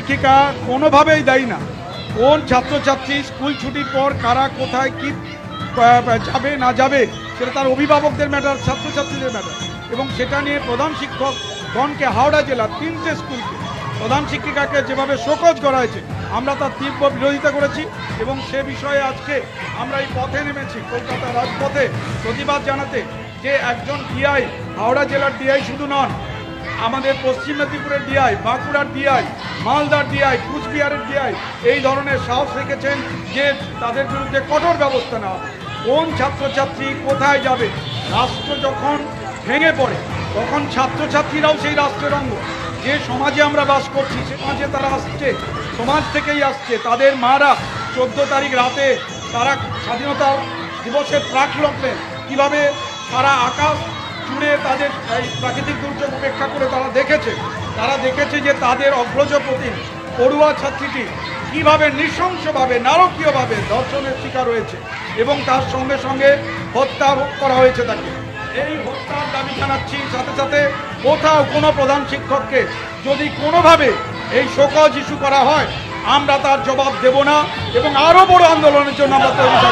শিক্ষিকা কোনোভাবেই দায়ী না। কোন ছাত্রছাত্রী স্কুল ছুটির পর কারা কোথায় কি যাবে না যাবে সেটা তার অভিভাবকদের ম্যাটার, ছাত্রছাত্রীদের ম্যাটার। এবং সেটা নিয়ে প্রধান শিক্ষকগণকে হাওড়া জেলার 3টে স্কুলকে প্রধান শিক্ষিকাকে যেভাবে শোকজ করা হয়েছে আমরা তার তীব্র বিরোধিতা করেছি। এবং সে বিষয়ে আজকে আমরা এই পথে নেমেছি, কলকাতা রাজপথে প্রতিবাদ জানাতে, যে একজন ডিআই, হাওড়া জেলার ডিআই শুধু নন, আমাদের পশ্চিম মেদিনীপুরের ডিআই, বাঁকুড়ার ডিআই, মালদার ডিআই, কুচবিহারের ডিআই এই ধরনের সাহস রেখেছেন যে তাদের বিরুদ্ধে কঠোর ব্যবস্থা নেওয়া। কোন ছাত্রছাত্রী কোথায় যাবে? রাষ্ট্র যখন ভেঙে পড়ে তখন ছাত্রছাত্রীরাও সেই রাষ্ট্রের অঙ্গ। যে সমাজে আমরা বাস করছি সে সমাজে তারা আসছে, সমাজ থেকেই আসছে। তাদের মারা 14 তারিখ রাতে তারা স্বাধীনতা দিবসের প্রাক লগ্নে কীভাবে সারা আকাশ জুড়ে তাদের এই প্রাকৃতিক দুর্যোগ উপেক্ষা করে তারা দেখেছে যে তাদের অগ্রজ প্রতিম পড়ুয়া ছাত্রীটি কীভাবে নৃশংসভাবে নারকীয়ভাবে ধর্ষণের শিকার হয়েছে এবং তার সঙ্গে সঙ্গে হত্যা করা হয়েছে তাকে। এই হত্যার দাবি জানাচ্ছি। সাথে সাথে কোথাও কোনো প্রধান শিক্ষককে যদি কোনোভাবে এই শোকজ ইস্যু করা হয় আমরা তার জবাব দেব না এবং আরও বড় আন্দোলনের জন্য আমরা তৈরি থাকব।